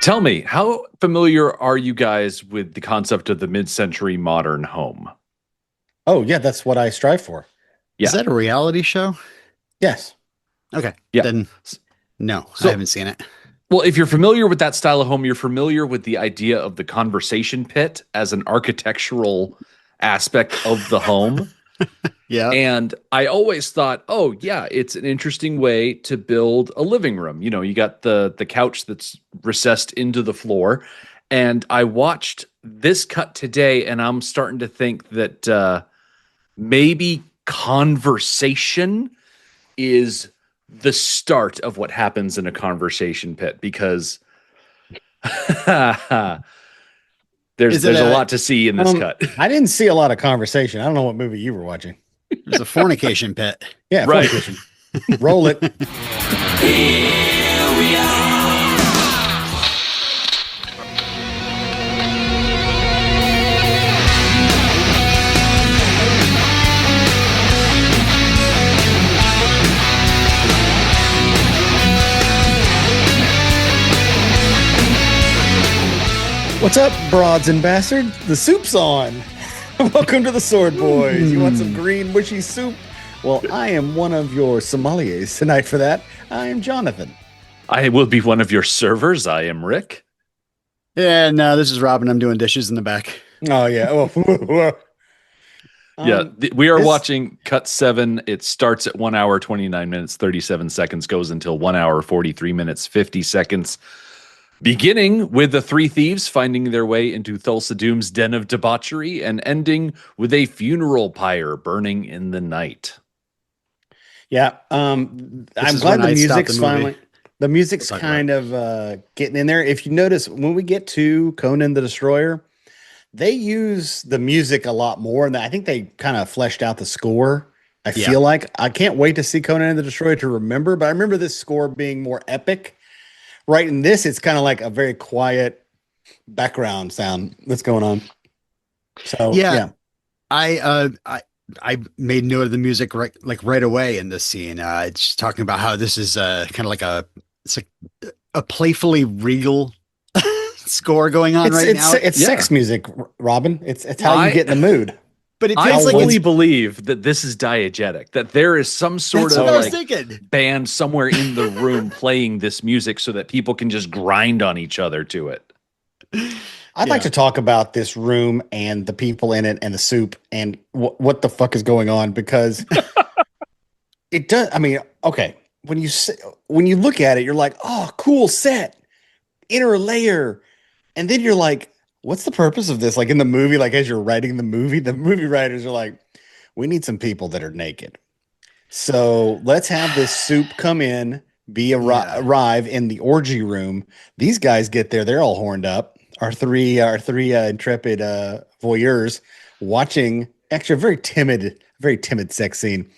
Tell me, how familiar are you guys with the concept of the mid-century modern home? Oh, yeah, that's what I strive for. Is Yeah. that a reality show? Yes. Okay, Yeah. then no, I So, haven't seen it. well, if you're familiar with that style of home, you're familiar with the idea of the conversation pit as an architectural aspect of the home. Yeah. And I always thought, oh yeah, it's an interesting way to build a living room. You know, you got the couch that's recessed into the floor. And I watched this cut today, and I'm starting to think that maybe conversation is the start of what happens in a conversation pit because there's Is it there's a a lot to see in this cut. I didn't see a lot of conversation. I don't know what movie you were watching. there's a fornication pit? Yeah, Right. fornication. Roll it. What's up, broads and bastards? The soup's on. Welcome to the Sword Boys. You want some green, mushy soup? Well, I am one of your sommeliers tonight for that. I am Jonathan. I will be one of your servers. I am Rick. Yeah, no, this is Robin. I'm doing dishes in the back. Oh, yeah. Oh, Yeah, we are this- watching cut 7. It starts at 1 hour, 29 minutes, 37 seconds, goes until 1 hour, 43 minutes, 50 seconds. Beginning with the three thieves finding their way into Thulsa Doom's den of debauchery and ending with a funeral pyre burning in the night. Yeah. This I'm is glad when the I stopped music's the movie. finally. The music's We'll talk kind of getting in there. If you notice, when we get to Conan the Destroyer, they use the music a lot more, and I think they kind of fleshed out the score. I Yeah. feel like I can't wait to see Conan the Destroyer to remember, but I remember this score being more epic. Right in this, it's kind of like a very quiet background sound that's going on. So Yeah. yeah, I made note of the music right away in this scene. It's talking about how this is kind of like it's like a playfully regal score going on right now. it's Yeah. sex music, Robin. It's how you I- get in the mood. But it I feels like fully it's, believe that this is diegetic, that there is some sort that's of what I was like thinking. band somewhere in the room playing this music so that people can just grind on each other to it. I'd like Yeah. to talk about this room and the people in it and the soup and what the fuck is going on because it does. I mean, okay, when you look at it, you're like, oh, cool set, inner layer, and then you're like, what's the purpose of this? Like in the movie, like as you're writing the movie writers are like, we need some people that are naked. So let's have this soup come in, Yeah. arrive in the orgy room. These guys get there; they're all horned up. Our three intrepid voyeurs watching. Actually, very timid sex scene.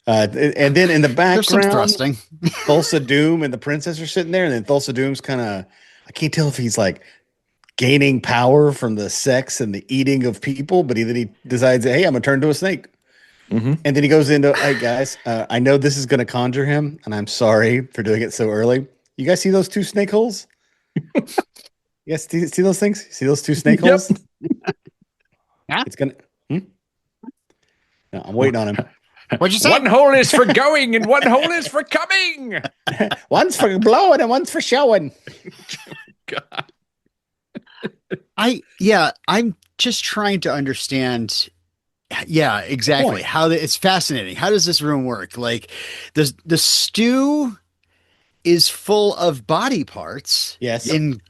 And then in the There's some background, thrusting. Thulsa Doom and the princess are sitting there, and then Thulsa Doom's kind of. I can't tell if he's like gaining power from the sex and the eating of people, but then he decides, hey, I'm gonna turn to a snake. Mm-hmm. And then he goes into, hey guys, I know this is going to conjure him, and I'm sorry for doing it so early. You guys see those two snake holes? Yes, see those things? See those two snake Yep. holes? Yeah. It's gonna. Hmm? No, I'm waiting on him. What'd you say? One hole is for going and one hole is for coming. One's for blowing and one's for showing. God. I'm just trying to understand. Yeah, exactly. Point. It's fascinating. How does this room work? Like the stew is full of body parts Yes. in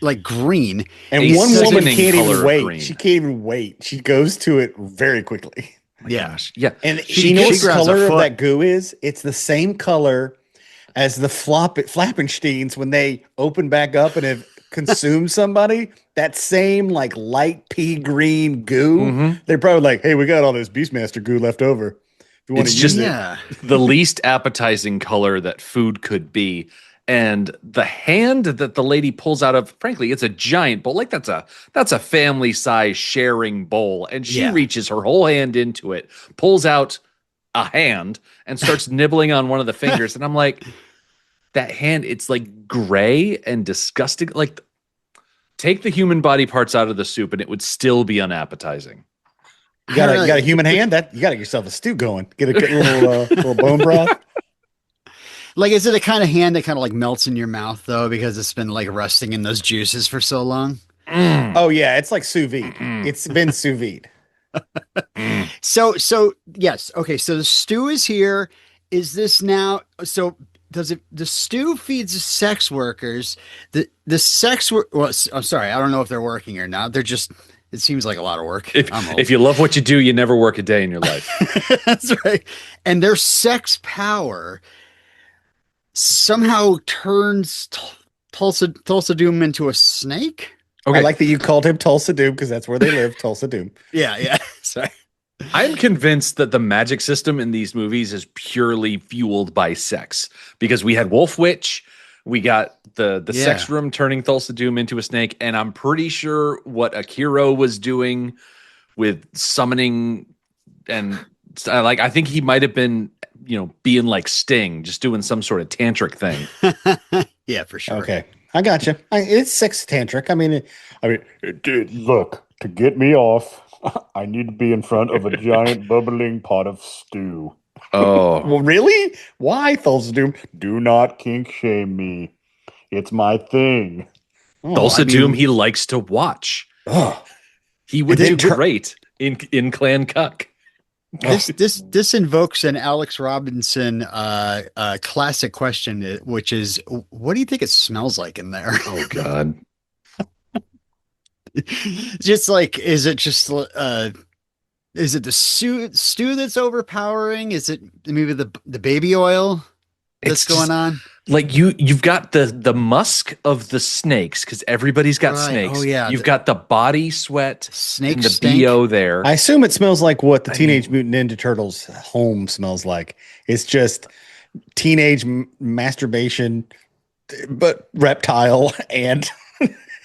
like green. And A one woman sickening can't color even of wait. green. She can't even wait. She goes to it very quickly. Yeah. Gosh. Yeah. And She- she knows she what the grabs a color of foot. that goo is. It's the same color as the Flappensteins when they open back up and have consumed somebody. That same like light pea green goo. Mhm. They're probably like, "Hey, we got all this Beastmaster goo left over. If you want to It's use just- it." Yeah. The least appetizing color that food could be. And the hand that the lady pulls out of, frankly, it's a giant bowl. Like that's a family size sharing bowl. And she Yeah. reaches her whole hand into it, pulls out a hand, and starts nibbling on one of the fingers. And I'm like, that hand, it's like gray and disgusting. Like, take the human body parts out of the soup and it would still be unappetizing. You got a human hand that you got to get yourself a stew going. Get a little bone broth. Like, is it a kind of hand that kind of like melts in your mouth though, because it's been like resting in those juices for so long? Oh yeah, it's like sous vide. Mm. It's been sous vide. So yes, okay. So the stew is here. Is this now? So does it? The stew feeds the sex workers. The sex work. Well, I'm sorry, I don't know if they're working or not. They're just. It seems like a lot of work. I'm old. If you love what you do, you never work a day in your life. That's right. And their sex power somehow turns Tulsa Doom into a snake. Okay. I like that you called him Tulsa Doom because that's where they live, Tulsa Doom. Yeah. Sorry. I'm convinced that the magic system in these movies is purely fueled by sex because we had Wolf Witch, we got the sex room turning Thulsa Doom into a snake, and I'm pretty sure what Akira was doing with summoning and like I think he might have been, being like Sting, just doing some sort of tantric thing. Yeah, for sure. Okay, I got you. It's sex tantric. I mean, Dude, look, to get me off, I need to be in front of a giant bubbling pot of stew. Oh, well, really? Why, Thulsa Doom? Do not kink shame me. It's my thing. Thulsa Doom, he likes to watch. Oh, he would do great in Clan Cuck. This invokes an Alex Robinson classic question, which is, what do you think it smells like in there? Oh God. Just like, is it the stew that's overpowering? Is it maybe the baby oil that's going on? Like you've got the musk of the snakes because everybody's got snakes. Oh yeah, you've got the body sweat, snake, and the BO there. I assume it smells like what the Teenage Mutant Ninja Turtles home smells like. It's just teenage masturbation, but reptile and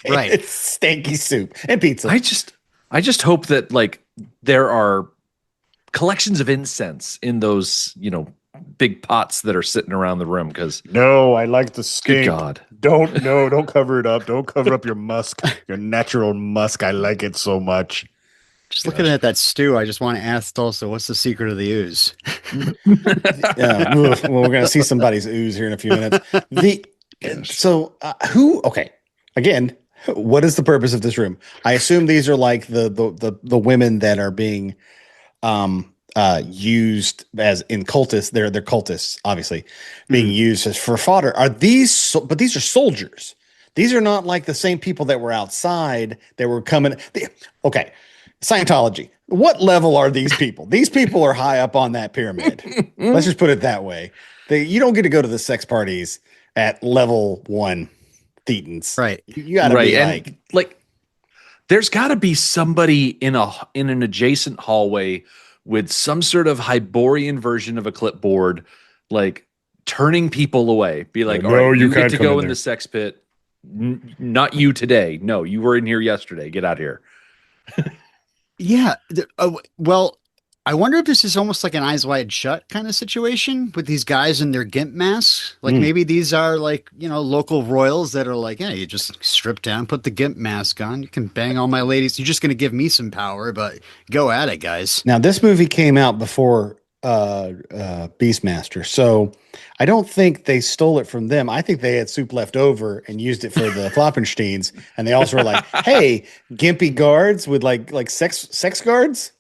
right. It's stanky soup and pizza. I just hope that like there are collections of incense in those, big pots that are sitting around the room because no, I like the stink. Good God. Don't cover it up. Don't cover up your musk, your natural musk. I like it so much. Just looking at that stew, I just want to ask Tulsa, what's the secret of the ooze? Well, we're going to see somebody's ooze here in a few minutes. Okay. Again, what is the purpose of this room? I assume these are like the women that are being used as in cultists. They're cultists, obviously, being used as for fodder. Are these? But these are soldiers. These are not like the same people that were outside that were coming. Okay, Scientology. What level are these people? These people are high up on that pyramid. Let's just put it that way. You don't get to go to the sex parties at level 1 Thetans. Right. You got to be like there's got to be somebody in an adjacent hallway with some sort of Hyborian version of a clipboard, like turning people away. Be like, all right, you get to go in the sex pit. Not you today. No, you were in here yesterday. Get out here. Yeah. Well, I wonder if this is almost like an Eyes Wide Shut kind of situation with these guys in their gimp masks. Like maybe these are like, local royals that are like, yeah, you just strip down, put the gimp mask on. You can bang all my ladies. You're just going to give me some power, but go at it, guys. Now, this movie came out before Beastmaster, so I don't think they stole it from them. I think they had soup left over and used it for the Floppensteins, and they also were like, "Hey, gimpy guards with like sex guards.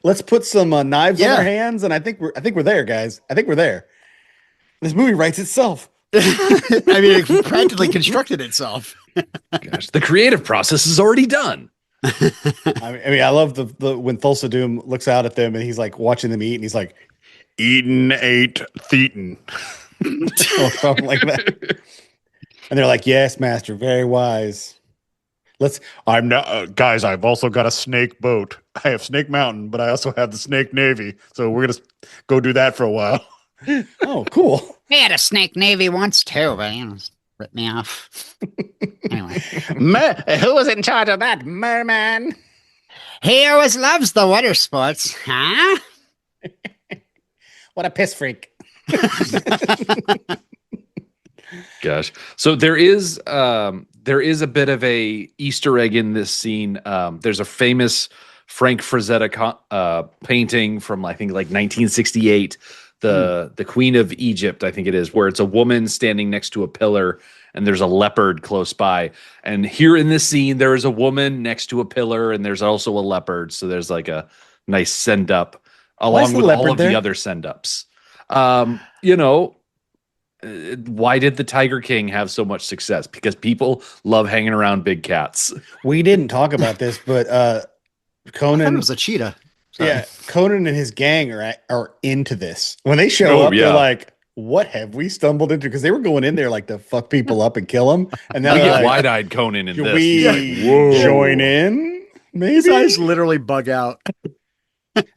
Let's put some knives on our hands." And I think we're there, guys. I think we're there. This movie writes itself. I mean, it practically constructed itself. Gosh, the creative process is already done. I love the when Thulsa Doom looks out at them and he's like watching them eat and he's like, Eden ate Thetan. or something like that. And they're like, yes, master, very wise. I'm not, guys, I've also got a snake boat. I have Snake Mountain, but I also have the Snake Navy. So we're going to go do that for a while. Oh, cool. We had a Snake Navy once too, but ripped me off. Anyway. Who was in charge of that, merman? He always loves the water sports, huh? What a piss freak. Gosh. So there is a bit of a Easter egg in this scene. There's a famous Frank Frazetta painting from I think like 1968, the Queen of Egypt, I think it is, where it's a woman standing next to a pillar and there's a leopard close by. And here in this scene, there is a woman next to a pillar and there's also a leopard. So there's like a nice send up Why is along the with all leopard of the there? other send ups. You know, why did the Tiger King have so much success? Because people love hanging around big cats. We didn't talk about this, but I thought it Conan, was a cheetah. Sorry. yeah, Conan and his gang are into this. When they show Oh, up, yeah. they're like, "What have we stumbled into?" Because they were going in there like to fuck people up and kill them, and now We they're get like, wide-eyed Conan in "Should this. we He's like, whoa. join in?" His Maybe. eyes literally bug out.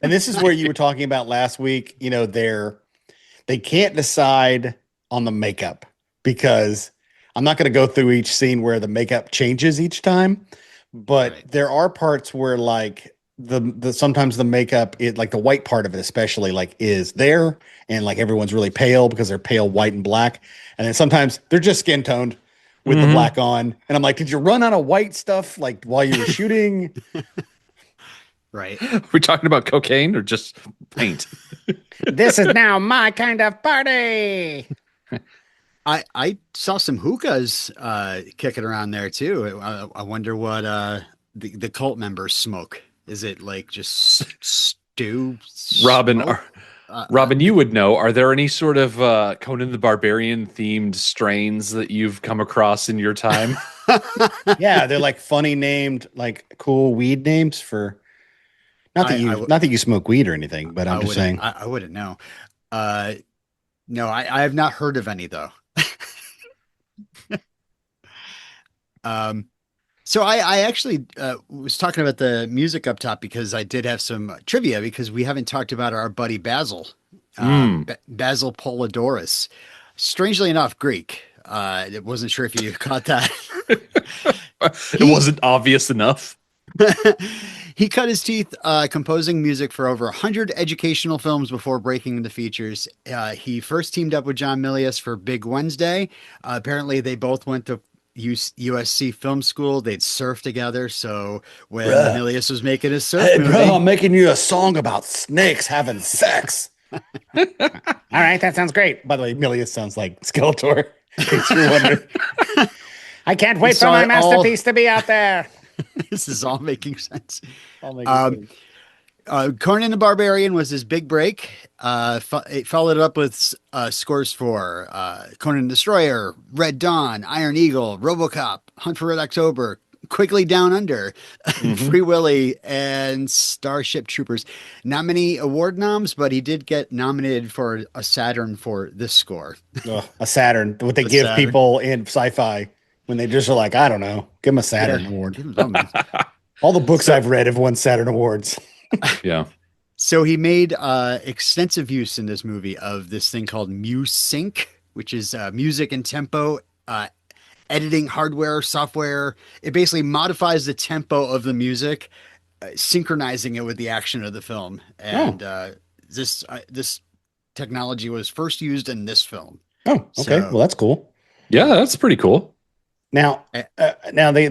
And this is where you were talking about last week. You know, they can't decide on the makeup because I'm not going to go through each scene where the makeup changes each time, but Right. there are parts where like the sometimes the makeup it like the white part of it especially like is there and like everyone's really pale because they're pale white and black, and then sometimes they're just skin toned with the Mhm. black on, and I'm like, did you run out of white stuff like while you were shooting? Right. We're talking about cocaine or just paint? This is now my kind of party. I saw some hookahs kicking around there too. I wonder what the cult members smoke. Is it like just stew? Robin, smoke? Robin, you would know. Are there any sort of Conan the Barbarian themed strains that you've come across in your time? Yeah, they're like funny named, like cool weed names for. Not that not that you smoke weed or anything, but I'm just saying. I wouldn't know. No, I have not heard of any though. So I actually was talking about the music up top because I did have some trivia because we haven't talked about our buddy Basil, Basil Polidorus. Strangely enough, Greek. I wasn't sure if you caught that. It wasn't obvious enough. He cut his teeth composing music for over 100 educational films before breaking into features. He first teamed up with John Milius for Big Wednesday. Apparently, they both went to USC Film School. They'd surf together. So when Bruh. Milius was making his surf Hey, movie, bro, I'm making you a song about snakes having sex. All right, that sounds great. By the way, Milius sounds like Skeletor. In case you're wondering. I can't wait for saw my it all. masterpiece to be out there. this is all making sense. I'll make Um, Conan the Barbarian was his big break. It followed up with scores for Conan the Destroyer, Red Dawn, Iron Eagle, RoboCop, Hunt for Red October, Quickly Down Under, Free Willy, and Starship Troopers. Not many award noms, but he did get nominated for a Saturn for this score. a Saturn. What they The give Saturn. people in sci-fi when they just are like, I don't know, give them a Saturn Yeah, award. give him something. All the books I've read have won Saturn awards. Yeah. So he made extensive use in this movie of this thing called MuSync, which is music and tempo editing hardware, software. It basically modifies the tempo of the music, synchronizing it with the action of the film. And this technology was first used in this film. Oh, okay. So- Well, that's cool. Yeah, that's pretty cool. Now, now they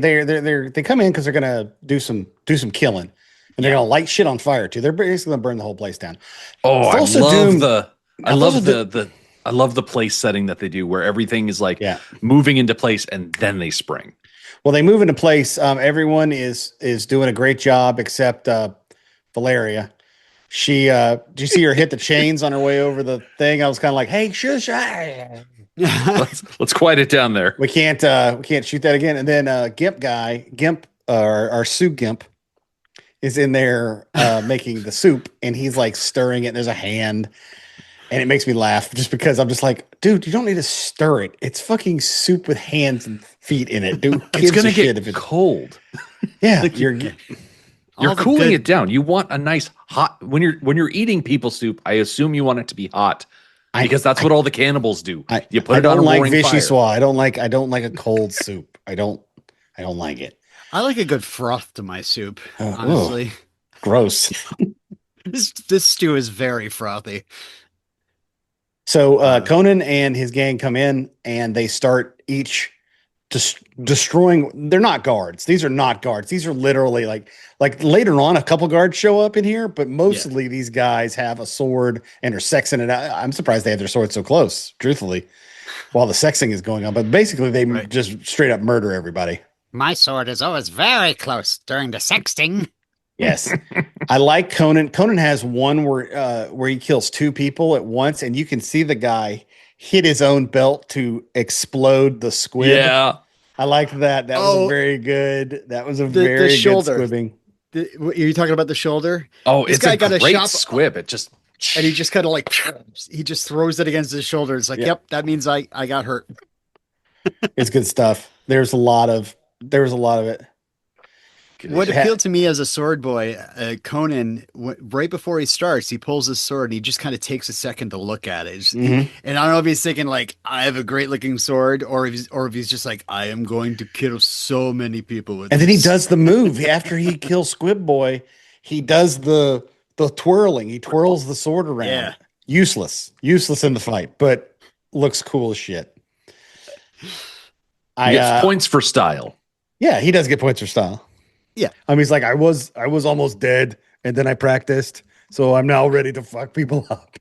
come in because they're gonna do some killing, and they're gonna light shit on fire too. They're basically gonna burn the whole place down. Oh, I Thulsa love Doom- the I Now, love Thulsa I love the place setting that they do where everything is like Yeah. moving into place and then they spring. Well, they move into place. Everyone is doing a great job except Valeria. She did you see her hit the chains on her way over the thing? I was kind of like, hey, shush. Let's quiet it down there. We can't shoot that again. And then Gimp, our Sue Gimp, is in there making the soup, and he's like stirring it. And there's a hand, and it makes me laugh just because I'm just like, dude, you don't need to stir it. It's fucking soup with hands and feet in it, dude. It's gonna shit get if it's cold. yeah. You're All the cooling good- it down. You want a nice hot when you're eating people soup. I assume you want it to be hot because that's what all the cannibals do. You put I it on a don't like roaring fire. vichyssoise. I don't like a cold soup. I don't like it. I like a good froth to my soup, Oh, honestly. Gross. This stew is very frothy. So Conan and his gang come in and they start each destroying. They're not guards. These are not guards. These are literally like later on a couple guards show up in here, but mostly these guys have a sword and are sexing it out. I'm surprised they have their swords so close, truthfully, while the sexing is going on. But basically they just straight up murder everybody. My sword is always very close during the sexting. Yes. I like Conan. Conan has one where he kills two people at once, and you can see the guy hit his own belt to explode the squib. Yeah. I liked that. That was very good. That was a very good shoulder. squibbing. Are you talking about the shoulder? Oh, This it's guy a got a great shop- squib. It just And he just kind of like, he just throws it against his shoulder. It's like, yep, that means I got hurt. It's good stuff. There was a lot of it. What appealed to me as a sword boy, Conan, right before he starts, he pulls his sword and he just kind of takes a second to look at it. And I don't know if he's thinking like, I have a great looking sword, or if he's just like, I am going to kill so many people with And this. then he does the move after he kills Squib Boy. He does the twirling. He twirls the sword around. Yeah. Useless in the fight, but looks cool as shit. he gets points for style. Yeah, he does get points for style. Yeah. I mean, he's like, I was almost dead, and then I practiced, so I'm now ready to fuck people up.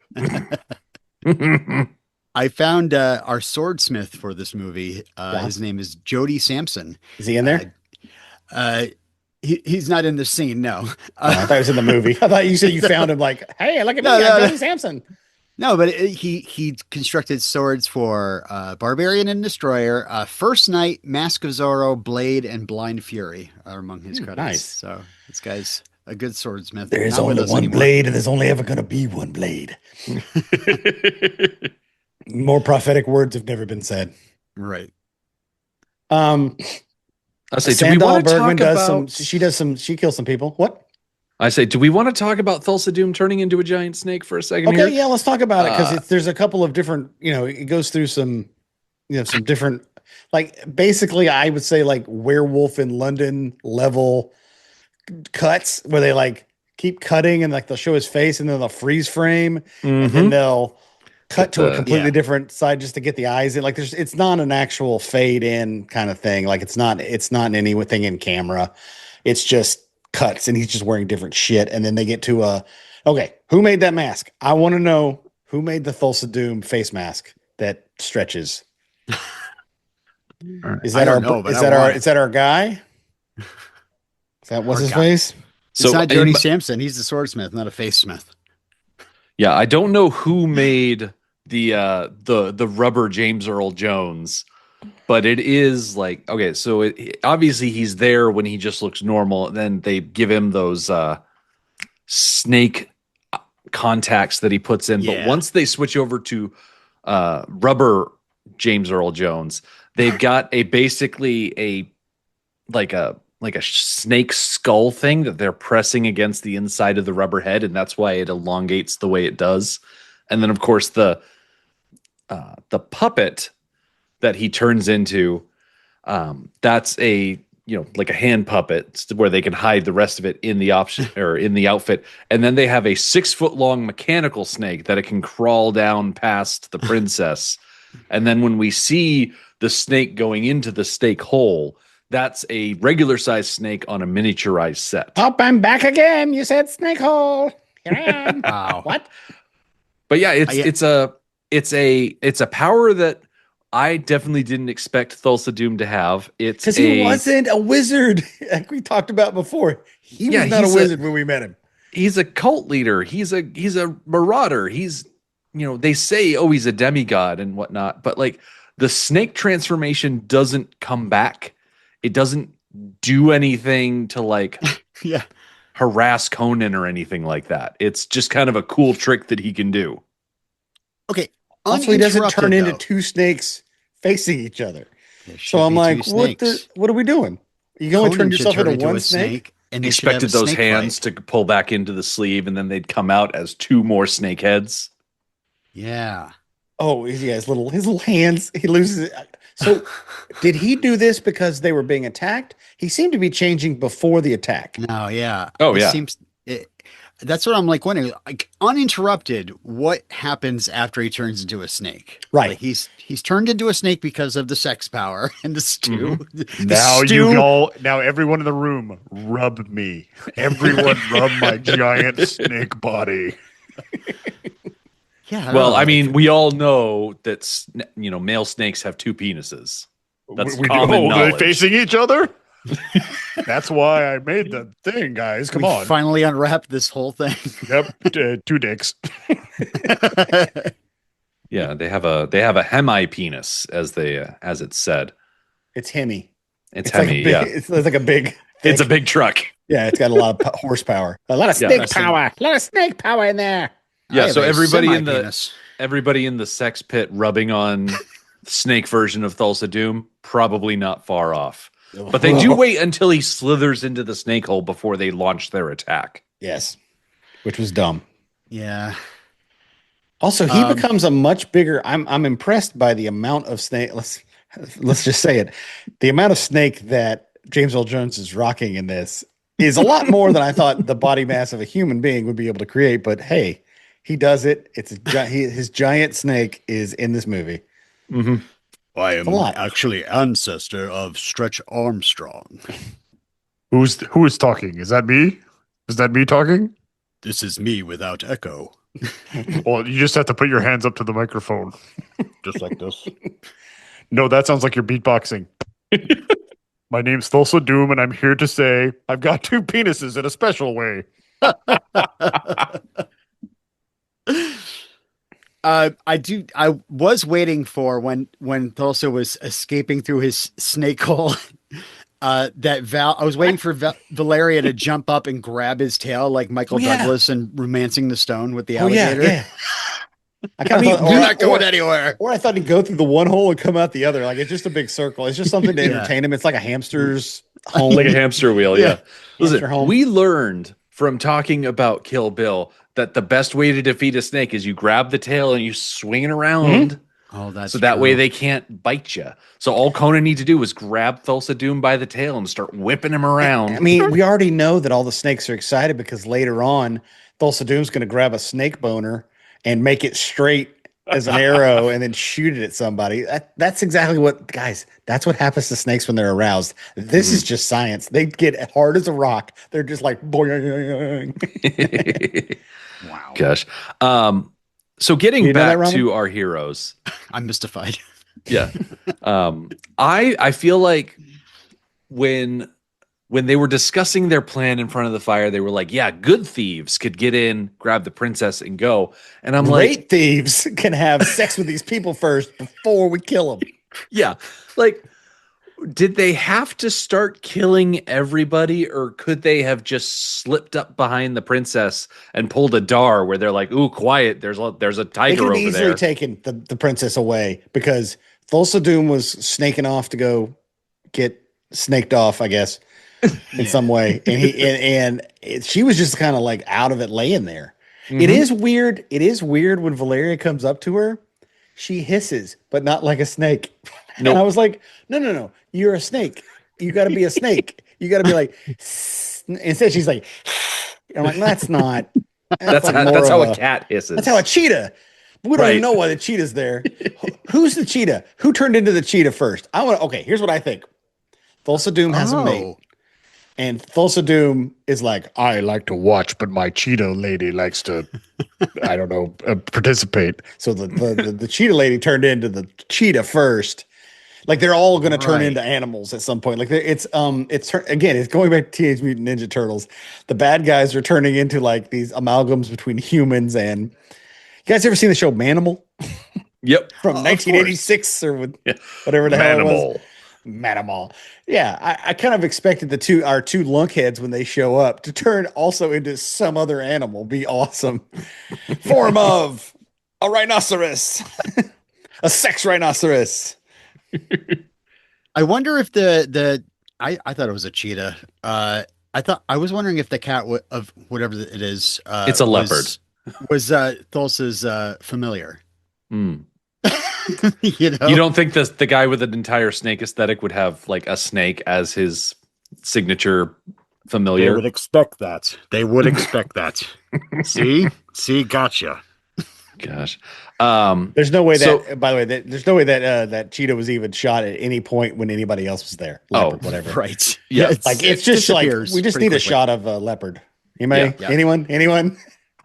I found our swordsmith for this movie. His name is Jody Sampson. Is he in there? He's not in the scene, no. I thought he was in the movie. I thought you said you found him like, hey, look at me, I'm Jody Sampson. No, but he constructed swords for Barbarian and Destroyer, First Knight, Mask of Zorro, Blade, and Blind Fury are among his credits. Nice. So this guy's a good swordsmith. There is Not with only us one anymore. blade, and there's only ever going to be one blade. More prophetic words have never been said. Right. I say, do we Sandal want to Bergman talk does about? she kills some people. What? I say, do we want to talk about Thulsa Doom turning into a giant snake for a second Okay, here? yeah, let's talk about it because there's a couple of different, it goes through some different, like basically I would say like Werewolf in London level cuts where they like keep cutting and like they'll show his face and then they'll freeze frame and then they'll cut to a completely different side just to get the eyes in. Like it's not an actual fade in kind of thing. Like it's not in anything in camera. It's just cuts and he's just wearing different shit. And then they get to okay, who made that mask? I want to know who made the Thulsa Doom face mask that stretches. Is that our guy? Is that what's his face? So it's not Jody Sampson. He's the swordsmith, not a face smith. Yeah, I don't know who made the rubber James Earl Jones, but it is like, okay, so obviously he's there when he just looks normal, and then they give him those snake contacts that he puts in. But once they switch over to rubber James Earl Jones, they've got basically a snake skull thing that they're pressing against the inside of the rubber head, and that's why it elongates the way it does. And then, of course, the puppet that he turns into, that's like a hand puppet where they can hide the rest of it in the option or in the outfit. And then they have a 6-foot long mechanical snake that it can crawl down past the princess. And then when we see the snake going into the snake hole, that's a regular sized snake on a miniaturized set. Oh, I'm back again. You said snake hole. Here I am. Wow. What? But yeah, it's a power that I definitely didn't expect Thulsa Doom to have. It's because he wasn't a wizard, like we talked about before. He was not a wizard when we met him. He's a cult leader. He's a marauder. He's they say, oh, he's a demigod and whatnot, but like the snake transformation doesn't come back. It doesn't do anything to like harass Conan or anything like that. It's just kind of a cool trick that he can do. Okay. Also, he doesn't turn into two snakes facing each other. So I'm like, what are we doing? You can only turn yourself into one snake? And expected those hands to pull back into the sleeve, and then they'd come out as two more snake heads. Yeah. Oh, yeah, his little hands. He loses it. So, did he do this because they were being attacked? He seemed to be changing before the attack. No, yeah. Oh, it yeah. Seems that's what I'm like wondering. Like uninterrupted, what happens after he turns into a snake? Right. Like he's turned into a snake because of the sex power and the stew. The Now stew. now everyone in the room, rub me. Everyone rub my giant snake body. Yeah. I don't Well, know, I mean, we all know that male snakes have two penises. That's common Are they knowledge. facing each other? That's why I made the thing, guys. Come we on. finally unwrapped this whole thing. Yep, two dicks. Yeah, they have a hemi-penis, as it's said. It's Hemi. It's like hemi, a big, yeah. it's like a big. It's a thick- big truck. Yeah, it's got a lot of horsepower. A lot of Yeah, snake that's power. A lot of snake power in there. Yeah, I so have a semi-penis. everybody in the sex pit rubbing on snake version of Thulsa Doom, probably not far off. But they do wait until he slithers into the snake hole before they launch their attack. Yes, which was dumb. Yeah. Also, he becomes a much bigger. I'm impressed by the amount of snake. Let's just say it. The amount of snake that James Earl Jones is rocking in this is a lot more than I thought the body mass of a human being would be able to create. But hey, he does it. His giant snake is in this movie. Mm-hmm. I am a lot. actually ancestor of Stretch Armstrong. Who is talking? Is that me? Is that me talking? This is me without echo. Well, you just have to put your hands up to the microphone. Just like this. No, that sounds like you're beatboxing. My name's Thulsa Doom, and I'm here to say I've got two penises in a special way. I was waiting for when Thulsa was escaping through his snake hole. I was waiting for Valeria to jump up and grab his tail like Michael Douglas and Romancing the Stone with the alligator. Yeah. I kind of thought, we're not going anywhere. Or I thought he'd go through the one hole and come out the other. Like it's just a big circle. It's just something to entertain him. It's like a hamster's home. Like a hamster wheel, yeah. Listen, home. we learned from talking about Kill Bill that the best way to defeat a snake is you grab the tail and you swing it around. Oh, that's so that true. way they can't bite you. So all Conan needs to do is grab Thulsa Doom by the tail and start whipping him around. I mean, we already know that all the snakes are excited because later on, Thulsa Doom's going to grab a snake boner and make it straight as an arrow and then shoot it at somebody. That's exactly what, guys, that's what happens to snakes when they're aroused. This is just science. They get hard as a rock. They're just like, boing. Wow. Gosh. So getting back that, to our heroes. I'm mystified. Yeah. I feel like when they were discussing their plan in front of the fire, they were like, yeah, good thieves could get in, grab the princess and go. And I'm Great thieves can have sex with these people first before we kill them. Yeah. Like, did they have to start killing everybody, or could they have just slipped up behind the princess and pulled a Dar where they're like, ooh, quiet, there's a They tiger could have over easily there. taken the princess away because Thulsa Doom was snaking off to go get snaked off, I guess, in some way. And she was just kind of like out of it laying there. Mhm. It is weird. It is weird when Valeria comes up to her, she hisses, but not like a snake. Nope. And I was like, no. You're a snake. You got to be a snake. You got to be like, instead she's like, I'm like, that's not. That's like how more of a cat hisses. That's how a cheetah. We don't even know why the cheetah's there. Who's the cheetah? Who turned into the cheetah first? Okay, here's what I think. Thulsa Doom has a mate. And Thulsa Doom is like, I like to watch, but my Cheeto lady likes to, I don't know, participate. so the cheetah lady turned into the cheetah first. Like they're all going to turn into animals at some point. Like it's going back to Teenage Mutant Ninja Turtles. The bad guys are turning into like these amalgams between humans and. You guys ever seen the show Manimal? Yep. From 1986 or whatever the hell it was. Manimal. Yeah, I kind of expected our two lunkheads when they show up to turn also into some other animal. Be awesome. Form of a rhinoceros. A sex rhinoceros. I wonder if I thought it was a cheetah. I was wondering if the cat of whatever it is. It's a leopard. Was Thulsa's familiar? Mm. You know, You don't think the guy with an entire snake aesthetic would have like a snake as his signature familiar? They would expect that. See, gotcha. Gosh. There's no way So that, by the way, there's no way that that cheetah was even shot at any point when anybody else was there. Leopard, Oh, whatever. Right. yeah. Like it's it just like disappears we just pretty need a quickly. shot of a leopard. You Yeah. may anyone?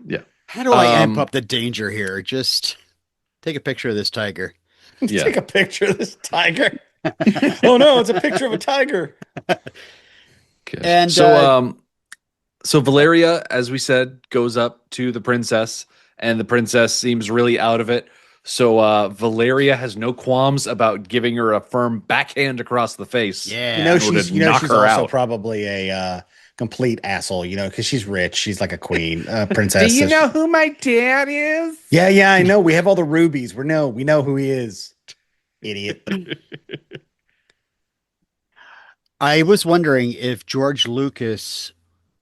Yeah. How do I amp Um, up the danger here? Just take a picture of this tiger. Yeah. Take a picture of this tiger. Oh no, it's a picture of a tiger. Gosh. And, So Valeria, as we said, goes up to the princess, and the princess seems really out of it. So Valeria has no qualms about giving her a firm backhand across the face. Yeah. You know in order she's to knock she's her also out. probably a complete asshole, because she's rich. She's like a queen, princess. who my dad is? Yeah, I know. We have all the rubies. We know who he is. Idiot. I was wondering if George Lucas,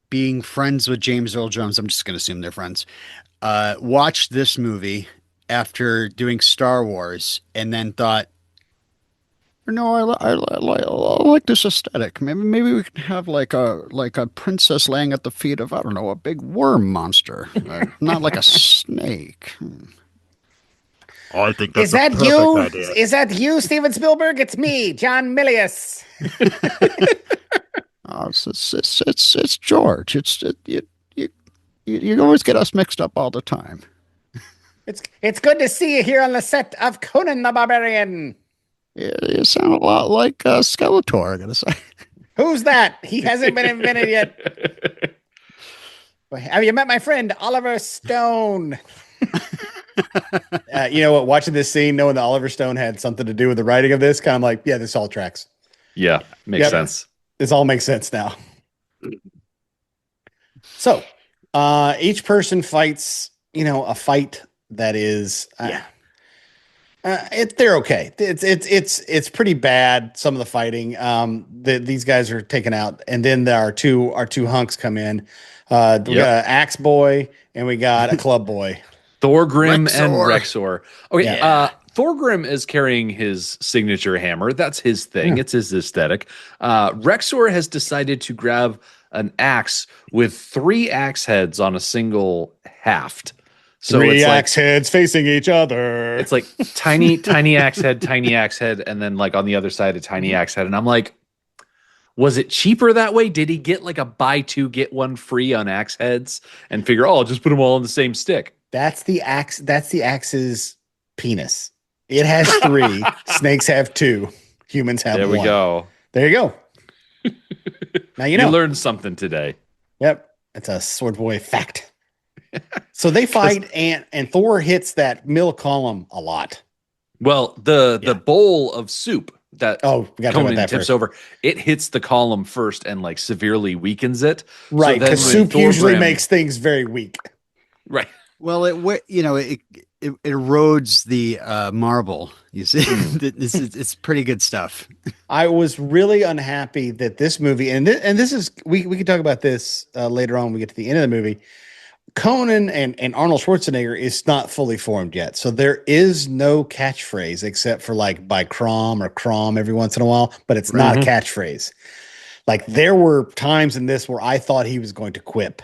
being friends with James Earl Jones, I'm just going to assume they're friends, watched this movie after doing Star Wars and then thought, no, I like this aesthetic. Maybe we can have like a princess laying at the feet of, I don't know, a big worm monster, not like a snake. I think that's a perfect idea. Is that you, Steven Spielberg? It's me, John Milius. Oh, it's George. You always get us mixed up all the time. It's good to see you here on the set of Conan the Barbarian. You sound a lot like Skeletor, I gotta say. Who's that? He hasn't been invented yet. Have you met my friend Oliver Stone? You know what? Watching this scene, knowing that Oliver Stone had something to do with the writing of this, kind of like, yeah, this all tracks. Yeah, makes Yep. sense. This all makes sense now. So, each person fights, a fight that is, they're okay. It's pretty bad. Some of the fighting, these guys are taken out, and then our two hunks come in. We got an axe boy and we got a club boy. Thorgrim and Rexor. Rexor. Okay, Yeah. Thorgrim is carrying his signature hammer. That's his thing. It's his aesthetic. Rexor has decided to grab an axe with 3 axe heads on a single haft. So Three it's axe heads facing each other. It's like tiny axe head, and then like on the other side a tiny axe head. And I'm like, was it cheaper that way? Did he get like a buy 2 get 1 free on axe heads and figure, I'll just put them all on the same stick? That's the axe. That's the axe's penis. It has 3. Snakes have 2. Humans have 1. There we go. There you go. Now you You know. learned something today. Yep, it's a sword boy fact. So they fight, and Thor hits that middle column a lot. Well, the bowl of soup that Oh, we got to talk Conan about that tips first. over, it hits the column first and like severely weakens it. Right, then because when soup usually Thorgrim- makes things very weak. right. Well, it erodes the marble. You see, it's pretty good stuff. I was really unhappy that this movie, and this is we can talk about this later on when we get to the end of the movie. Conan and Arnold Schwarzenegger is not fully formed yet, so there is no catchphrase except for like by Crom or Crom every once in a while, but it's not a catchphrase. Like there were times in this where I thought he was going to quip.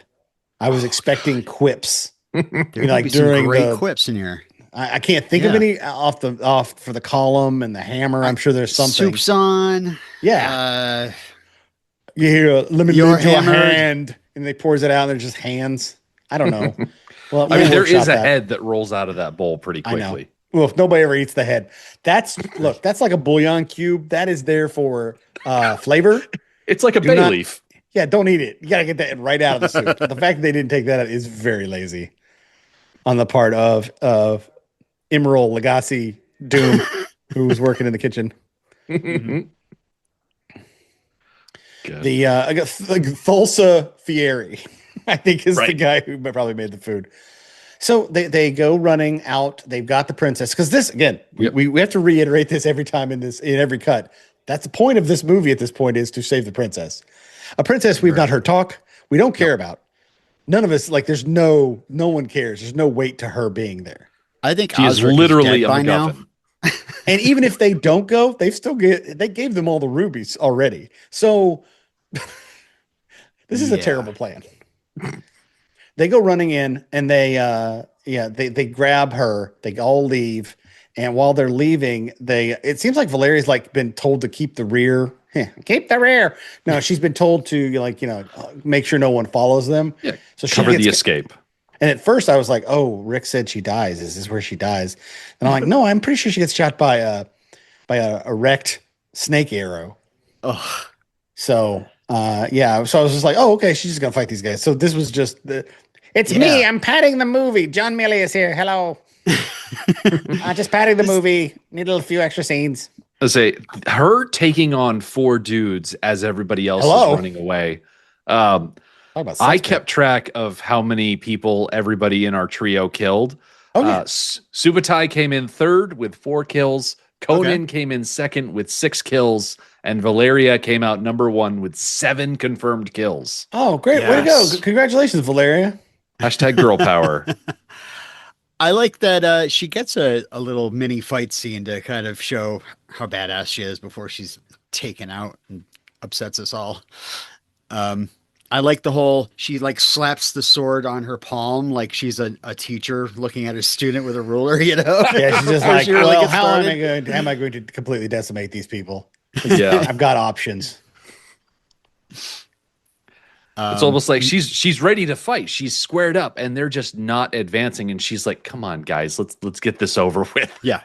I was expecting quips. There could like be some during great the- quips in here. I can't think of any off for the column and the hammer. I'm sure there's something. Soup's on. Yeah. You hear let me You're lend you a hammered. hand, and they pours it out, and they're just hands. I don't know. Well, I mean, there workshop is a that. head that rolls out of that bowl pretty I know. quickly. Well, if nobody ever eats the head, that's like a bouillon cube. That is there for flavor. It's like a Do bay not- leaf. Yeah, don't eat it. You gotta get that right out of the soup. The fact that they didn't take that out is very lazy on the part of Emerald Lagasse Doom, who was working in the kitchen. Good. The I got Thulsa Fieri, I think is the Right. guy who probably made the food. So they go running out. They've got the princess because this again. Yep. We have to reiterate this every time in every cut. That's the point of this movie at this point is to save the princess. A princess we've not heard talk. We don't care about. None of us like. There's no one cares. There's no weight to her being there. I think She is Osric literally dead a by now. MacGuffin. And even if they don't go, they gave them all the rubies already. So this is a Yeah. terrible plan. They go running in and they grab her. They all leave. And while they're leaving, it seems like Valeria's like been told to keep the rear. Keep the rear. No, she's been told to make sure no one follows them. Yeah. So she Cover gets the escape. And at first I was like, oh, Rick said she dies. Is this where she dies? And I'm like, no, I'm pretty sure she gets shot by a erect snake arrow. Oh, So yeah, so I was just like, oh, okay, she's just gonna fight these guys. So this was just it's me, Yeah. I'm patting the movie. John Millie is here. Hello. Just patting the movie. Need a few extra scenes. I say her taking on 4 dudes as everybody else Hello. is running away. Um, Talk about I sex kept track of how many people everybody in our trio killed. Oh, yeah. Subutai came in 3rd with 4 kills. Conan came in 2nd with 6 kills. And Valeria came out number 1 with 7 confirmed kills. Oh, great. Way to go. Yes. Congratulations, Valeria. Hashtag girl power. I like that she gets a little mini fight scene to kind of show how badass she is before she's taken out and upsets us all. I like the whole, she like slaps the sword on her palm like she's a teacher looking at a student with a ruler, you know? Yeah, she's just Before like, she really well, gets how started. am I going to completely decimate these people? Yeah. I've got options. It's almost like she's ready to fight. She's squared up and they're just not advancing. And she's like, come on, guys, let's get this over with. Yeah.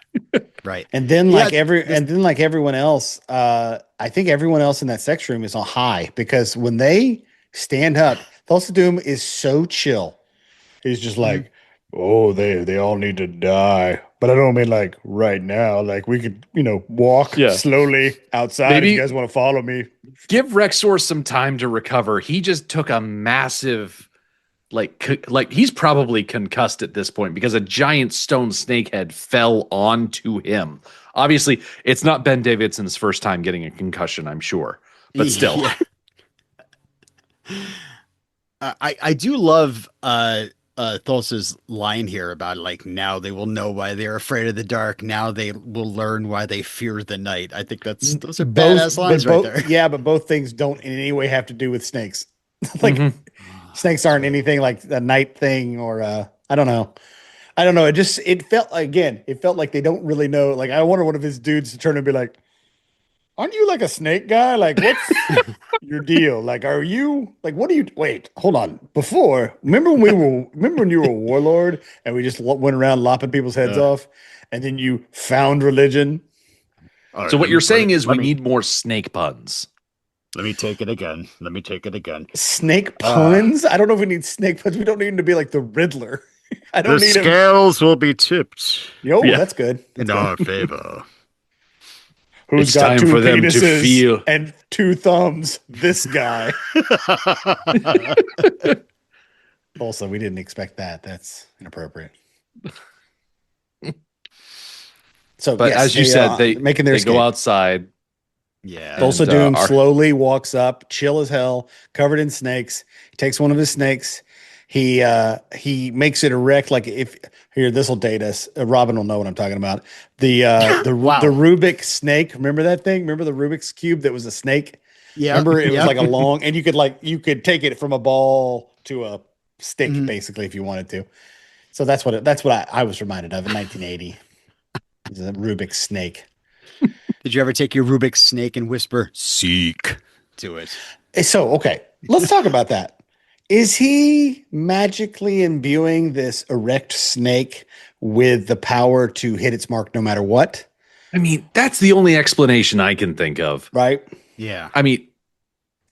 Right. And then Yeah, like everyone else, I think everyone else in that sex room is on high because when they stand up, Thulsa Doom is so chill. He's just like, oh, they all need to die. But I don't mean like right now. Like we could, walk slowly outside Maybe- if you guys want to follow me. Give Rexor some time to recover. He just took a massive, like he's probably concussed at this point because a giant stone snake head fell onto him. Obviously, it's not Ben Davidson's first time getting a concussion, I'm sure, but still. Yeah. I do love Thulsa's line here about like now they will know why they're afraid of the dark. Now they will learn why they fear the night. I think those are badass lines right there. Yeah, but both things don't in any way have to do with snakes. Like snakes aren't anything like a night thing or I don't know. It felt like they don't really know. Like I wanted one of his dudes to turn and be like, aren't you like a snake guy? Like, what's your deal? Like, are you like, what do you wait? Hold on. Remember when you were a warlord and we just went around lopping people's heads off, and then you found religion? So what you're saying is we need more snake puns. Let me take it again. Snake puns? I don't know if we need snake puns. We don't need him to be like the Riddler. I don't need him. scales will be tipped That's good. in our favor. Who's It's got time 2 for them to penises feel. and 2 thumbs? This guy. Also, we didn't expect that. That's inappropriate. So, But as you said, they making their they go escape. outside. Yeah. Thulsa and, Doom our- slowly walks up, chill as hell, covered in snakes. He takes one of his snakes. He makes it erect. Like this will date us. Robin will know what I'm talking about. The Wow. the Rubik snake. Remember that thing? Remember the Rubik's cube that was a snake? Yeah. Remember it was like a long, and you could take it from a ball to a stick basically if you wanted to. So that's what I was reminded of in 1980. It's a Rubik's snake. Did you ever take your Rubik's snake and whisper "seek" to it? So okay, let's talk about that. Is he magically imbuing this erect snake with the power to hit its mark no matter what? I mean, that's the only explanation I can think of. Right? Yeah. I mean,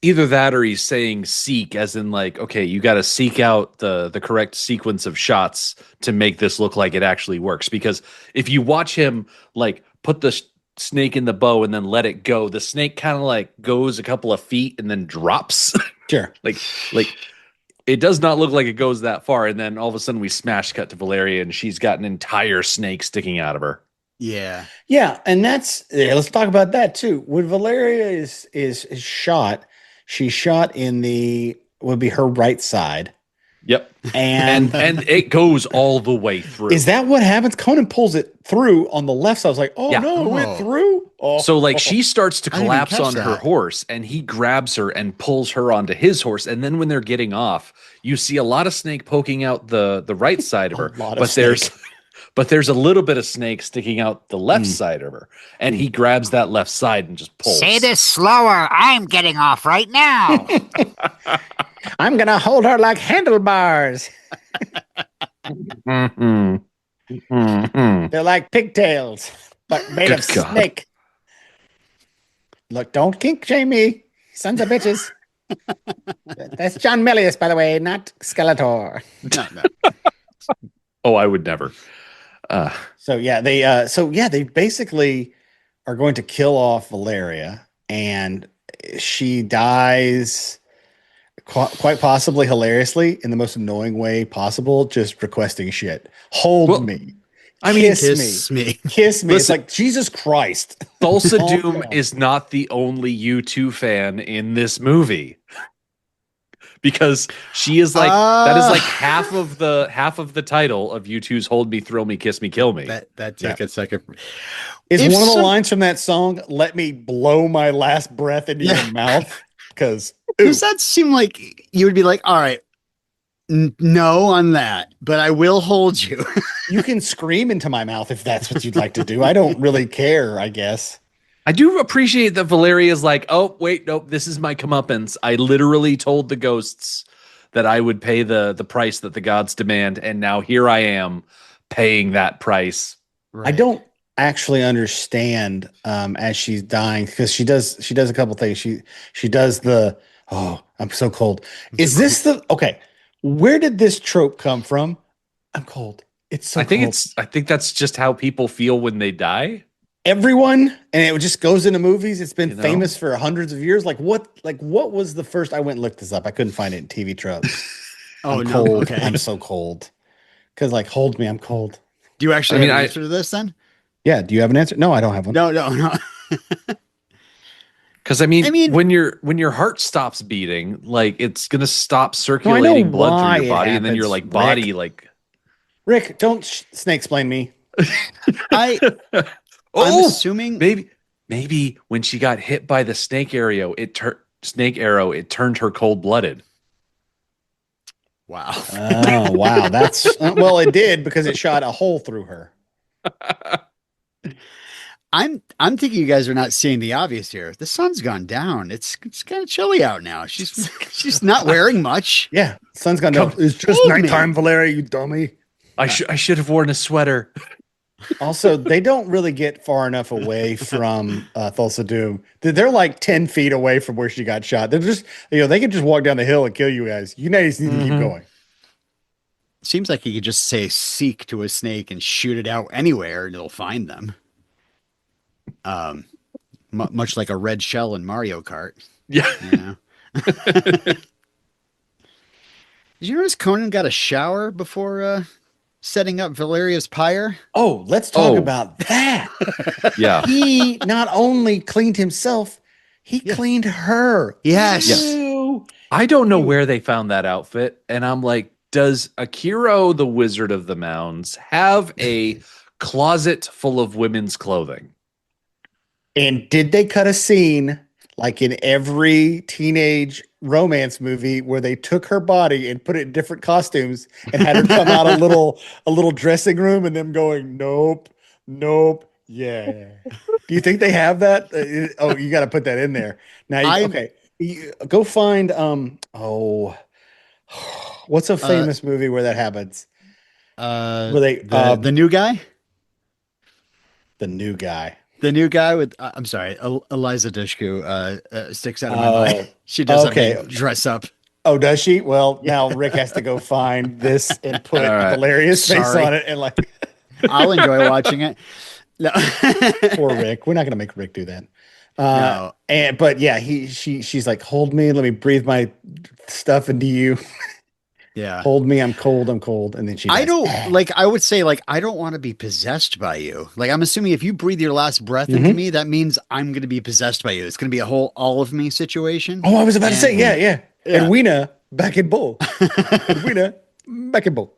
either that or he's saying seek, as in like, okay, you got to seek out the correct sequence of shots to make this look like it actually works. Because if you watch him like put the snake in the bow and then let it go, the snake kind of like goes a couple of feet and then drops. Sure. like it does not look like it goes that far. And then all of a sudden we smash cut to Valeria and she's got an entire snake sticking out of her. Yeah. Yeah, and let's talk about that too. When Valeria is shot, she's shot in would be her right side. Yep. And And it goes all the way through. is that what happens? Conan pulls it through on the left. So I was like, oh Yeah. no, it went Oh. through. Oh, So like she starts to I didn't even collapse catch on her that. horse and he grabs her and pulls her onto his horse. And then when they're getting off, you see a lot of snake poking out the right side of a her. lot of But there's snake. but there's a little bit of snake sticking out the left Mm. side of her. And he grabs that left side and just pulls. Say this slower. I'm getting off right now. I'm gonna hold her like handlebars. Mhm. Mhm. They're like pigtails, but made Good of God. snake. Look, don't kink shame me, sons of bitches. That's John Milius, by the way, not Skeletor. No. Oh, I would never. So yeah, they basically are going to kill off Valeria, and she dies quite possibly hilariously in the most annoying way possible, just requesting shit. Hold Well, me. I mean, Kiss me. Kiss me. It's Listen, like Jesus Christ. Thulsa Calm Doom down. is not the only U2 fan in this movie. Because she is like that is like half of the title of U2's Hold Me, Thrill Me, Kiss Me, Kill Me. That took a second. Is If one of the some- lines from that song, "Let me blow my last breath into Yeah. your mouth"? Because Does that seem like you would be like, all right, no on that, but I will hold you. you can scream into my mouth if that's what you'd like to do. I don't really care, I guess. I do appreciate that Valeria is like, oh, wait, nope, this is my comeuppance. I literally told the ghosts that I would pay the price that the gods demand, and now here I am paying that price. I don't actually understand as she's dying, because she does a couple things. She does the, oh, I'm so cold. Is this the okay? Where did this trope come from? I'm cold. It's so I think cold. I think that's just how people feel when they die. Everyone, and it just goes into movies. It's been You know? famous for hundreds of years. Like what was the first? I went and looked this up. I couldn't find it in TV tropes. Oh, I'm no. cold. Okay. I'm so cold. Because like, hold me. I'm cold. Do you actually I mean, have an I- answer to this then? Yeah. Do you have an answer? No, I don't have one. No. Because I mean, I mean- when your heart stops beating, like it's gonna stop know circulating blood why through your it body, and then your happens, like body Rick. like Rick, don't snake explain me. I'm oh, assuming maybe when she got hit by the snake arrow, it turned her cold blooded. wow. Oh wow, that's well, it did because it shot a hole through her. I'm thinking you guys are not seeing the obvious here. The sun's gone down. It's kind of chilly out now. She's not wearing much. Yeah, sun's gone down. It's just Hold me. nighttime, Valeria, you dummy. I should have worn a sweater. Also, they don't really get far enough away from Thulsa Doom. They're like 10 feet away from where she got shot. They're just, they could just walk down the hill and kill you guys. You guys need to keep going. Seems like he could just say "seek" to a snake and shoot it out anywhere, and it'll find them. Much like a red shell in Mario Kart. Yeah. You know? Did you notice Conan got a shower before setting up Valeria's pyre? Oh, let's talk Oh. about that. Yeah. He not only cleaned himself, he cleaned her. Yes. Ew. I don't know where they found that outfit, and I'm like, does Akiro, the Wizard of the Mounds, have a closet full of women's clothing? And did they cut a scene like in every teenage romance movie where they took her body and put it in different costumes and had her come out a little dressing room and them going, nope, yeah. Do you think they have that? Oh, you got to put that in there. Now, okay, go find what's a famous movie where that happens? Where they The new guy? the new guy. The new guy with, I'm sorry, Eliza Dushku sticks out of my mind. She does Okay. dress up. Oh, does she? Well, now Rick has to go find this and put All right. Valeria's face Sorry. on it, and like, I'll enjoy watching it. No. poor Rick. We're not gonna make Rick do that. No. But yeah, she's like, hold me, let me breathe my stuff into you. Yeah. Hold me, I'm cold, and then she. I dies. don't like, I would say, like, I don't want to be possessed by you. Like, I'm assuming if you breathe your last breath into me, that means I'm going to be possessed by you. It's going to be a whole all of me situation. Oh, I was about to say, yeah. Yeah. Edwina back in bull. Winner, back in bull.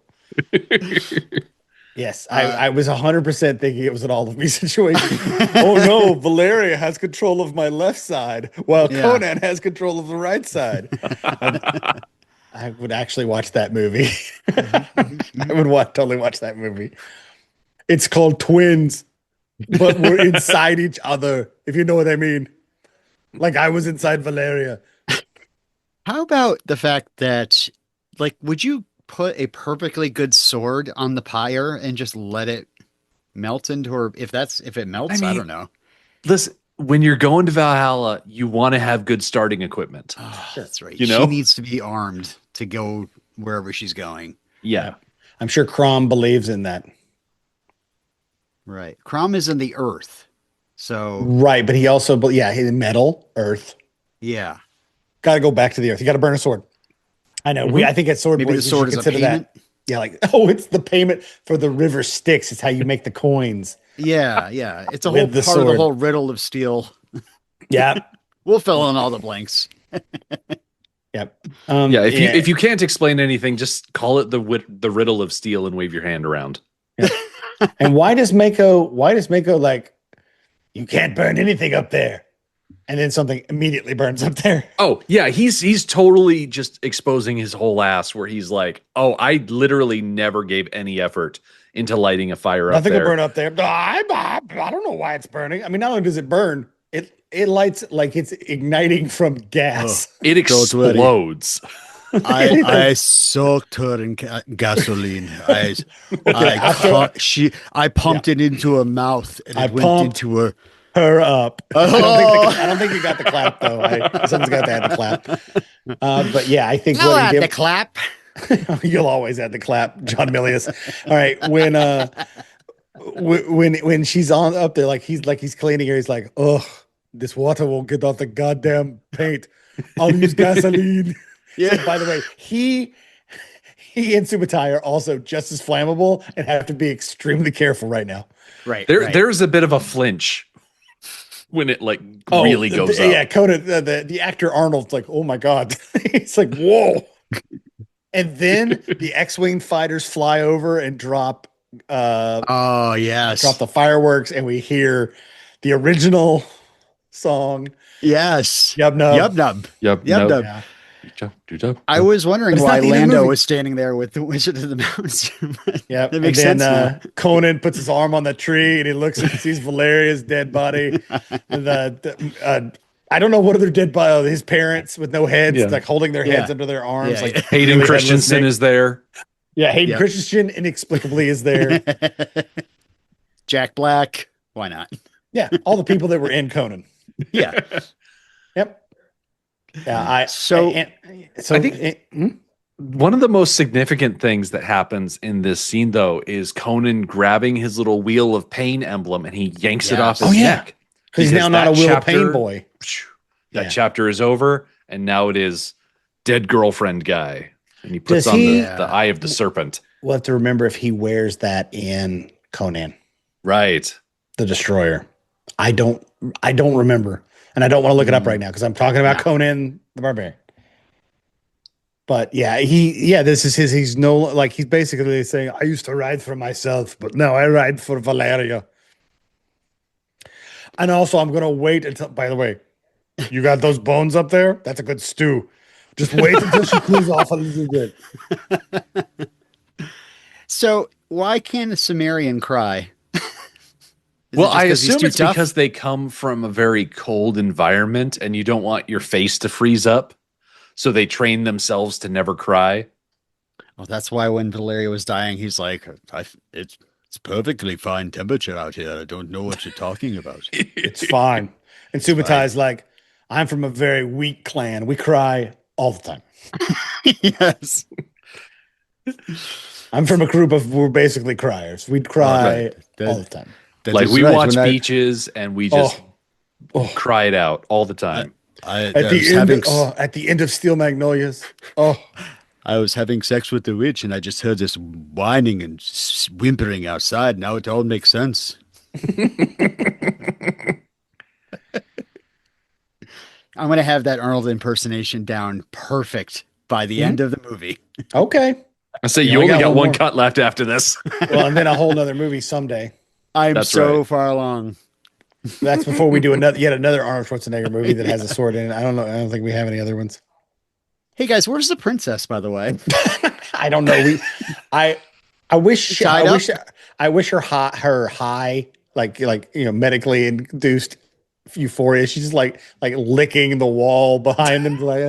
Yes, I was 100% thinking it was an all of me situation. Oh no, Valeria has control of my left side, while Yeah. Conan has control of the right side. I would actually watch that movie. I would totally watch that movie. It's called Twins, but we're inside each other, if you know what I mean. Like I was inside Valeria. How about the fact that, like, would you put a perfectly good sword on the pyre and just let it melt into her? If it melts, I mean, don't know. Listen, when you're going to Valhalla, you want to have good starting equipment. Oh, that's right. You She know? needs to be armed to go wherever she's going. Yeah. I'm sure Crom believes in that. Right. Crom is in the earth. So, Right, but he also, but yeah, he's metal, earth. yeah. Got to go back to the earth. You got to burn a sword. I know. I think at Sword Maybe Boys, the sword we is should a consider payment. that. Yeah, like, oh, it's the payment for the river Styx. It's how you make the coins. Yeah, yeah. It's a With whole the part of the sword. whole riddle of steel. Yeah. We'll fill in all the blanks. Yep. Yeah, if you can't explain anything, just call it the riddle of steel and wave your hand around. And why does Mako like, you can't burn anything up there? And then something immediately burns up there. Oh, yeah, he's totally just exposing his whole ass where he's like, "Oh, I literally never gave any effort into lighting a fire Nothing up will there." burn up there. I don't know why it's burning. I mean, not only does it burn, it lights like it's igniting from gas. It Don't worry. explodes. I soaked her in gasoline. I pumped it into her mouth and I it went pumped into her. Her up. Oh. I don't think you got the clap though. Someone's got to add the clap. But yeah, I think I'll what add he the did. clap. You'll always add the clap, John Milius. All right, when she's on up there, like he's cleaning her, he's like, "Oh, this water won't get off the goddamn paint. I'll use gasoline." Yeah. So, by the way, he and Subutai are also just as flammable and have to be extremely careful right now. Right. There's a bit of a flinch when it like really goes up. Yeah, Conan, the actor Arnold's like, "Oh my god," it's like, "Whoa!" And then the X-wing fighters fly over and drop. Oh, yes. Drop the fireworks, and we hear the original song. Yes. Yub nub. Yub nub. Yep. Yub No. nub. Yeah. I was wondering But it's why not the end of the Lando movie. was standing there with the Wizard of the Mountains. Yep. That makes and then, sense now. Conan puts his arm on the tree and he looks and sees Valeria's dead body. I don't know what other dead body. His parents with no heads, Yeah. like holding their heads Yeah. under their arms. Yeah, Like yeah. Hayden really Christensen headless is there. Yeah, Hayden Yep. Christensen inexplicably is there. Jack Black. Why not? Yeah, all the people that were in Conan. Yeah. Yep. Yeah, So- I think- One of the most significant things that happens in this scene, though, is Conan grabbing his little Wheel of Pain emblem and he yanks it off Yes. his Oh, yeah. neck. because he's now Because not a that Wheel of chapter- Pain boy. That Yeah. chapter is over, and now it is dead girlfriend guy. And he puts Does on he- the eye of the serpent. We'll have to remember if he wears that in Conan, Right. the Destroyer. I don't remember, and I don't want to look it up right now because I'm talking about No. Conan the Barbarian. But yeah, this is his. He's he's basically saying, I used to ride for myself, but now I ride for Valeria. And also, I'm gonna wait until. By the way, you got those bones up there? That's a good stew. Just wait until she cools off a little bit. So why can't a Sumerian cry? Is it Well, just I 'cause he's assume too it's tough? because they come from a very cold environment and you don't want your face to freeze up. So they train themselves to never cry. Well, that's why when Valeria was dying, he's like, it's perfectly fine temperature out here. I don't know what you're talking about. It's fine. And Subutai's like, I'm from a very weak clan. We cry all the time. Yes. I'm from a group of we're basically criers. We'd cry That- all the time. that Like is we right. watch When beaches and we just cry it out all the time. I At was having the end of Steel Magnolias. Oh, I was having sex with the witch, and I just heard this whining and whimpering outside. Now it all makes sense. I'm gonna have that Arnold impersonation down perfect by the end of the movie. Okay. I say You you only only got got one one more. cut left after this. Well, and then a whole nother movie someday. I'm That's so right. far along. That's before we do yet another Arnold Schwarzenegger movie that has a sword in it. I don't know. I don't think we have any other ones. Hey guys, where's the princess, by the way? I don't know. I wish Tied up? I wish her high like medically induced euphoria. She's just like licking the wall behind them like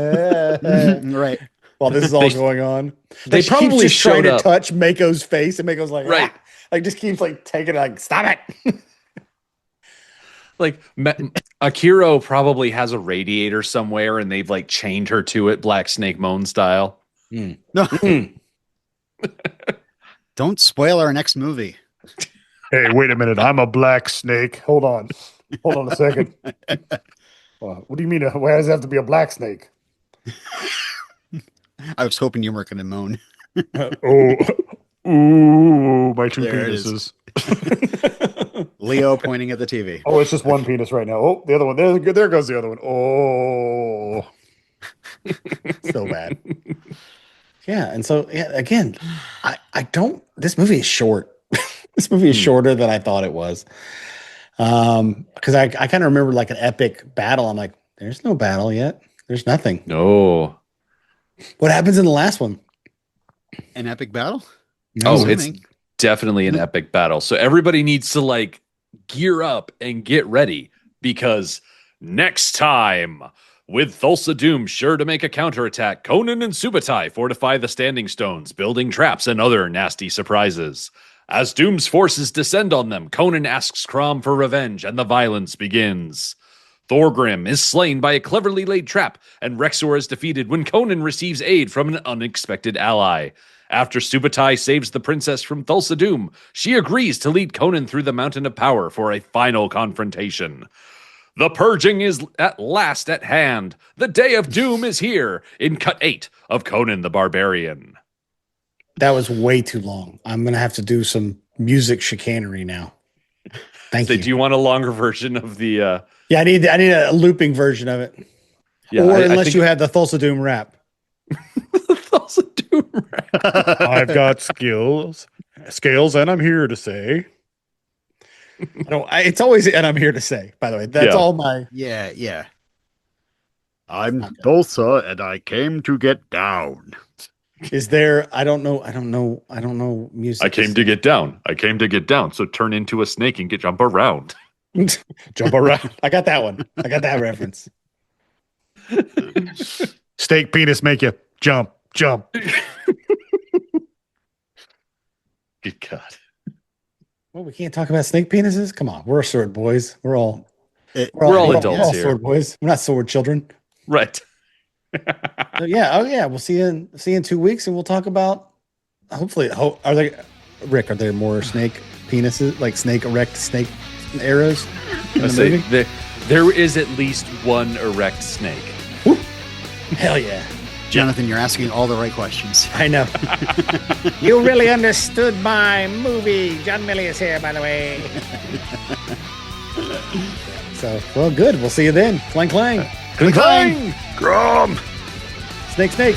Right. while this is all They- going on. they Like, she keeps probably just trying showed to up. touch Mako's face and Mako's like Right. like just keeps like taking it like stop it. Like Akiro probably has a radiator somewhere and they've like chained her to it, Black Snake Moan style. No, Mm. don't spoil our next movie. Hey, wait a minute. I'm a black snake. Hold on. Hold on a second. What do you mean? Why does it have to be a black snake? I was hoping you weren't going to moan. Oh, ooh, my two There it is. penises. Leo pointing at the TV. Oh, it's just one penis right now. Oh, the other one. There goes the other one. Oh, So bad. Yeah, and so again, I don't. This movie is short. This movie is shorter than I thought it was. Because I kind of remember like an epic battle. I'm like, there's no battle yet. There's nothing. No. What happens in the last one? An epic battle? Oh, Assuming. it's definitely an epic battle. So everybody needs to like gear up and get ready because next time, with Thulsa Doom sure to make a counterattack, Conan and Subutai fortify the standing stones, building traps and other nasty surprises. As Doom's forces descend on them, Conan asks Crom for revenge and the violence begins. Thorgrim is slain by a cleverly laid trap, and Rexor is defeated when Conan receives aid from an unexpected ally. After Subutai saves the princess from Thulsa Doom, she agrees to lead Conan through the Mountain of Power for a final confrontation. The purging is at last at hand. The day of doom is here in Cut 8 of Conan the Barbarian. That was way too long. I'm gonna have to do some music chicanery now. Thank So you. do you want a longer version of the Yeah, I need a looping version of it. yeah, Or I unless think you have the Thulsa Doom rap. Thulsa Doom rap. I've got scales, and I'm here to say. It's always, and I'm here to say, by the way, that's Yeah. all my. Yeah. I'm Okay. Thulsa, and I came to get down. Is there? I don't know music. I came to get down. I came to get down. So turn into a snake and jump around. jump around. I got that one. I got that reference. Steak penis make you jump. Good God. Well, we can't talk about snake penises. Come on, we're sword boys. We're all We're all adults here. Sword boys. We're not sword children. Right. So, yeah. Oh yeah. We'll see you in 2 weeks, and we'll talk about. Hopefully, are there, Rick? Are there more snake penises, like erect snake arrows in I the say movie? there is at least one erect snake. Hell yeah! Jonathan, you're asking all the right questions. I know. You really understood my movie. John Milius here, by the way. So, well, good. We'll see you then. Clang, clang. Clang! Grom! Snake, snake.